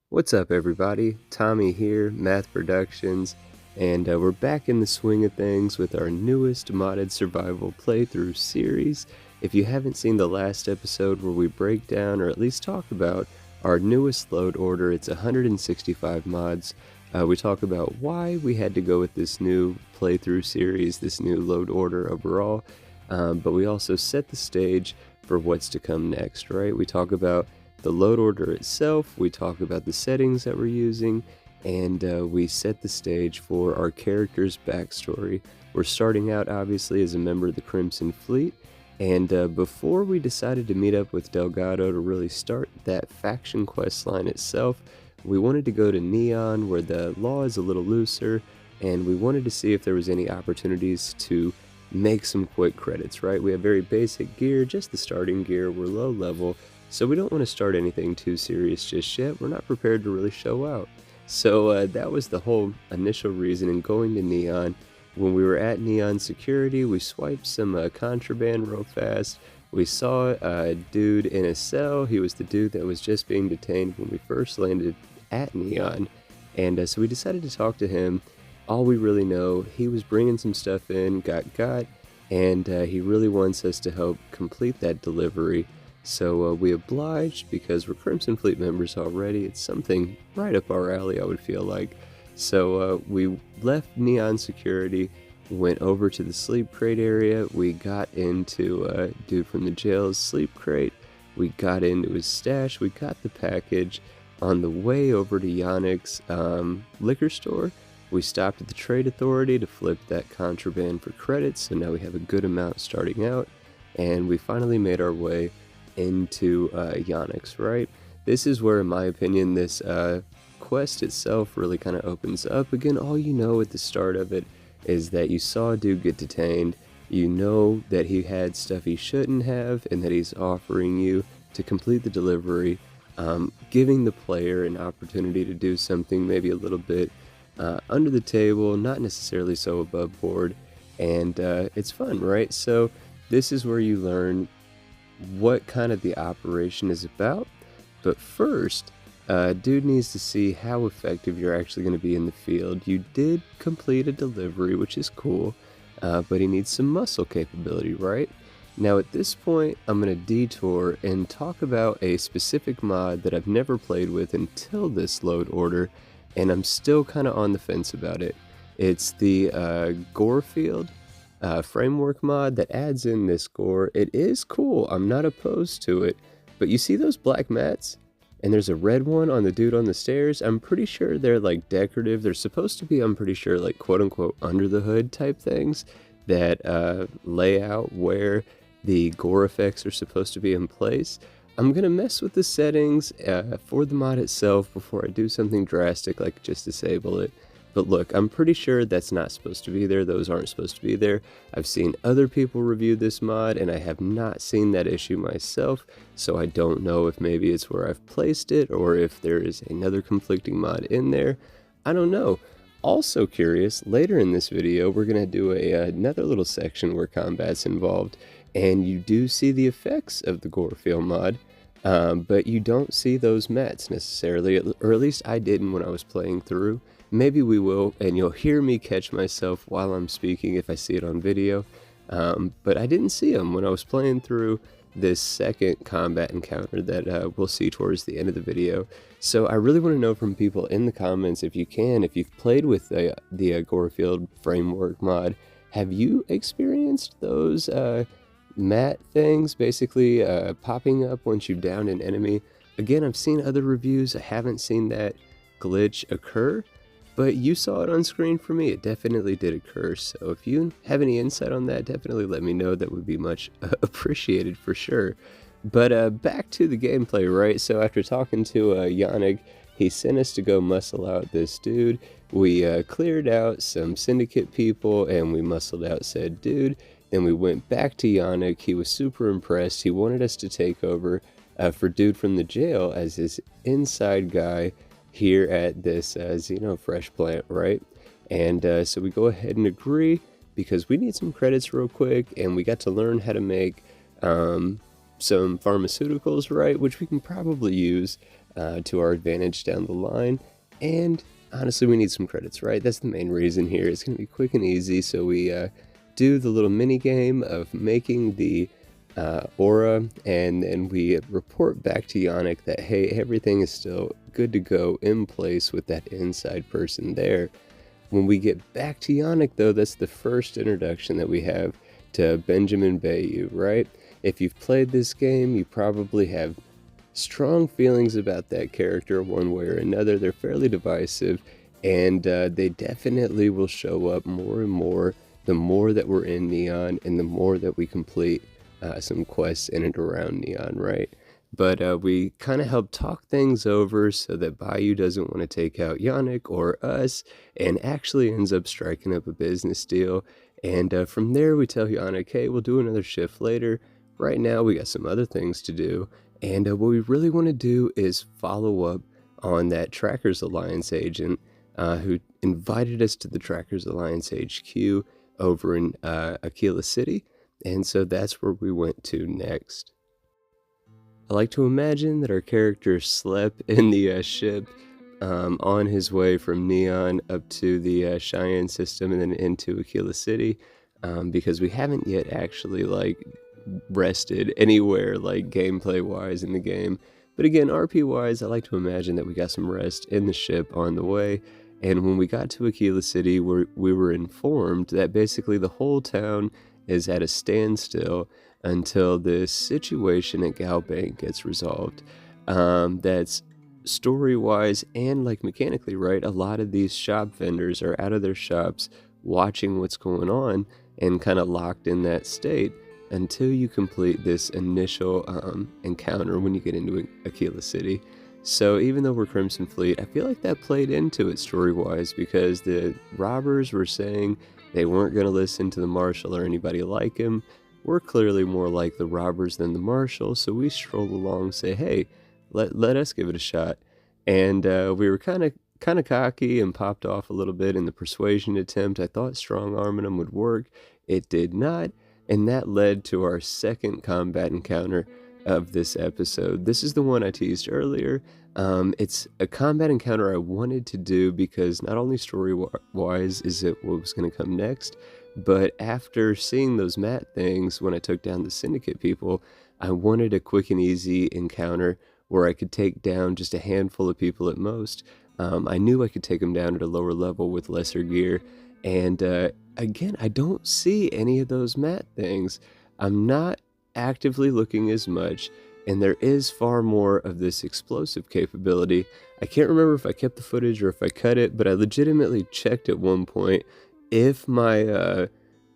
What's up, everybody? Tommy here, Math Productions, and we're back in the swing of things with our newest modded survival playthrough series. If you haven't seen the last episode where we break down, or at least talk about, our newest load order, it's 165 mods. We talk about why we had to go with this new playthrough series, this new load order overall, but we also set the stage for what's to come next, right? We talk about the load order itself, we talk about the settings that we're using, and we set the stage for our character's backstory. We're starting out obviously as a member of the Crimson Fleet, and before we decided to meet up with Delgado to really start that faction quest line itself, we wanted to go to Neon where the law is a little looser, and we wanted to see if there was any opportunities to make some quick credits, right? We have very basic gear, just the starting gear, we're low level, so we don't want to start anything too serious just yet. We're not prepared to really show out. So that was the whole initial reason in going to Neon. When we were at Neon Security, we swiped some contraband real fast. We saw a dude in a cell. He was the dude that was just being detained when we first landed at Neon. And so we decided to talk to him. All we really know, he was bringing some stuff in, got, and he really wants us to help complete that delivery. So we obliged because we're Crimson Fleet members already. It's something right up our alley, I would feel like. So we left Neon Security, went over to the Sleep Crate area. We got into dude from the jail's Sleep Crate. We got into his stash. We got the package. On the way over to Yannick's liquor store, we stopped at the Trade Authority to flip that contraband for credits. So now we have a good amount starting out. And we finally made our way into Yannicks, right? This is where, in my opinion, this quest itself really kind of opens up. Again, all you know at the start of it is that you saw a dude get detained, you know that he had stuff he shouldn't have, and that he's offering you to complete the delivery, giving the player an opportunity to do something maybe a little bit under the table, not necessarily so above board, and it's fun, right? So this is where you learn what kind of the operation is about. But first, dude needs to see how effective you're actually going to be in the field. You did complete a delivery, which is cool, but he needs some muscle capability, right? Now at this point, I'm going to detour and talk about a specific mod that I've never played with until this load order, and I'm still kind of on the fence about it. It's the Gorefield framework mod that adds in this gore. It is cool, I'm not opposed to it, but you see those black mats? And there's a red one on the dude on the stairs. I'm pretty sure they're like decorative. They're supposed to be, I'm pretty sure, like quote unquote under the hood type things that lay out where the gore effects are supposed to be in place. I'm gonna mess with the settings for the mod itself before I do something drastic like just disable it. But look, I'm pretty sure that's not supposed to be there. Those aren't supposed to be there. I've seen other people review this mod, and I have not seen that issue myself, so I don't know if maybe it's where I've placed it, or if there is another conflicting mod in there. I don't know. Also curious, later in this video, we're going to do another little section where combat's involved, and you do see the effects of the Gorefield mod, but you don't see those mats necessarily, or at least I didn't when I was playing through. Maybe we will, and you'll hear me catch myself while I'm speaking if I see it on video, but I didn't see them when I was playing through this second combat encounter that we'll see towards the end of the video. So I really want to know from people in the comments, if you can, if you've played with the Gorefield framework mod, have you experienced those mat things basically popping up once you down an enemy? Again, I've seen other reviews, I haven't seen that glitch occur, but you saw it on screen for me. It definitely did occur, so if you have any insight on that, definitely let me know. That would be much appreciated for sure. But back to the gameplay, right? So after talking to Yannick, he sent us to go muscle out this dude. We cleared out some syndicate people, and we muscled out said dude. Then we went back to Yannick. He was super impressed. He wanted us to take over for dude from the jail as his inside guy here at this Fresh plant, right? And so we go ahead and agree because we need some credits real quick, and we got to learn how to make some pharmaceuticals, right? Which we can probably use to our advantage down the line. And honestly, we need some credits, right? That's the main reason here. It's going to be quick and easy, so we do the little mini game of making the aura, and then we report back to Yannick that, hey, everything is still good to go in place with that inside person there. When we get back to Yannick, though, that's the first introduction that we have to Benjamin Bayu, right? If you've played this game, you probably have strong feelings about that character one way or another. They're fairly divisive, and they definitely will show up more and more the more that we're in Neon and the more that we complete some quests in and around Neon, right? But we kind of help talk things over so that Bayu doesn't want to take out Yannick or us, and actually ends up striking up a business deal. And from there, we tell Yannick, hey, we'll do another shift later. Right now, we got some other things to do. And what we really want to do is follow up on that Trackers Alliance agent who invited us to the Trackers Alliance HQ over in Akila City. And so that's where we went to next. I like to imagine that our character slept in the ship on his way from Neon up to the Cheyenne system and then into Akila City, because we haven't yet actually rested anywhere gameplay wise in the game. But again, RP wise, I like to imagine that we got some rest in the ship on the way. And when we got to Akila City, we were informed that basically the whole town is at a standstill until this situation at Galbank gets resolved. That's story-wise and mechanically, right? A lot of these shop vendors are out of their shops watching what's going on and kind of locked in that state until you complete this initial encounter when you get into Akila City. So even though we're Crimson Fleet, I feel like that played into it story-wise, because the robbers were saying they weren't going to listen to the Marshal or anybody like him. We're clearly more like the robbers than the Marshal, so we stroll along and say, hey, let us give it a shot. And we were kind of cocky and popped off a little bit in the persuasion attempt. I thought strong-arming them would work. It did not, and that led to our second combat encounter of this episode. This is the one I teased earlier. It's a combat encounter I wanted to do because not only story-wise is it what was going to come next, but after seeing those mat things when I took down the Syndicate people, I wanted a quick and easy encounter where I could take down just a handful of people at most. I knew I could take them down at a lower level with lesser gear. And again, I don't see any of those mat things. I'm not actively looking as much, and there is far more of this explosive capability. I can't remember if I kept the footage or if I cut it, but I legitimately checked at one point if my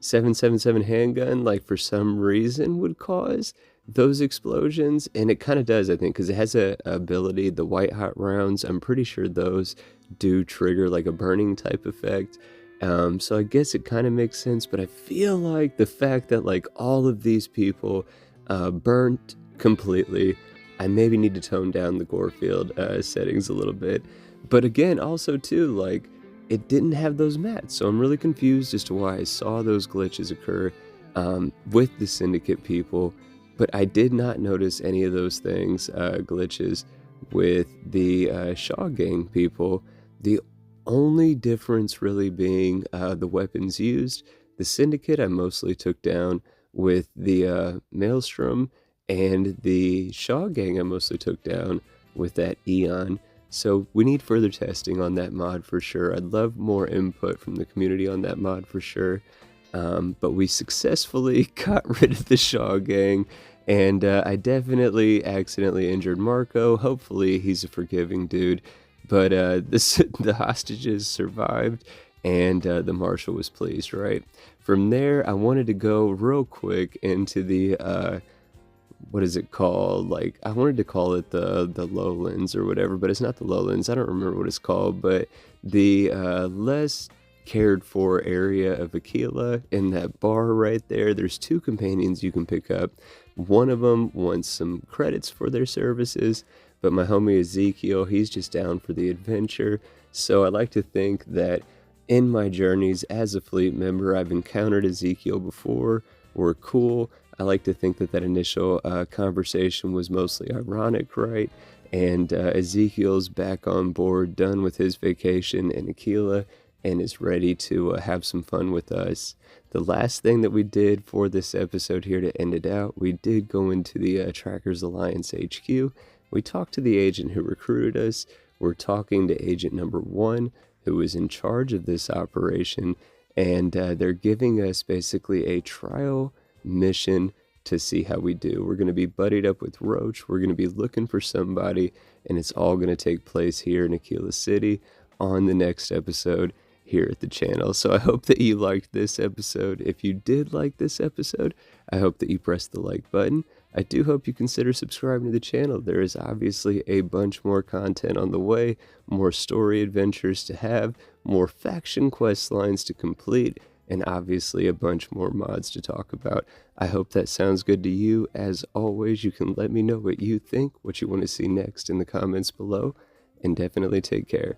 7.77 handgun, for some reason, would cause those explosions, and it kind of does, I think, because it has a ability, the white hot rounds, I'm pretty sure those do trigger a burning type effect. So I guess it kind of makes sense, but I feel like the fact that all of these people burnt completely, I maybe need to tone down the Gorefield settings a little bit. But again, also too, it didn't have those mats, so I'm really confused as to why I saw those glitches occur with the Syndicate people, but I did not notice any of those things, glitches, with the Shaw Gang people. The only difference really being the weapons used. The Syndicate I mostly took down with the Maelstrom, and the Shaw Gang I mostly took down with that Eon. So we need further testing on that mod for sure. I'd love more input from the community on that mod for sure. But we successfully got rid of the Shaw Gang, and I definitely accidentally injured Marco. Hopefully he's a forgiving dude. But the hostages survived, and the Marshal was pleased, right? From there, I wanted to go real quick into the what is it called? I wanted to call it the Lowlands or whatever, but it's not the Lowlands. I don't remember what it's called, but the less cared for area of Akila. In that bar right there, there's two companions you can pick up. One of them wants some credits for their services, but my homie Ezekiel, he's just down for the adventure. So I like to think that in my journeys as a fleet member, I've encountered Ezekiel before. We're cool. I like to think that initial conversation was mostly ironic, right? And Ezekiel's back on board, done with his vacation in Akila, and is ready to have some fun with us. The last thing that we did for this episode here to end it out, we did go into the Trackers Alliance HQ. We talked to the agent who recruited us. We're talking to agent number 1, who was in charge of this operation, and they're giving us basically a trial mission to see how we do. We're going to be buddied up with Roach. We're going to be looking for somebody, and it's all going to take place here in Akila City on the next episode here at the channel. So I hope that you liked this episode. If you did like this episode, I hope that you press the like button. I do hope you consider subscribing to the channel. There is obviously a bunch more content on the way, more story adventures to have, more faction quest lines to complete, and obviously a bunch more mods to talk about. I hope that sounds good to you. As always, you can let me know what you think, what you want to see next in the comments below, and definitely take care.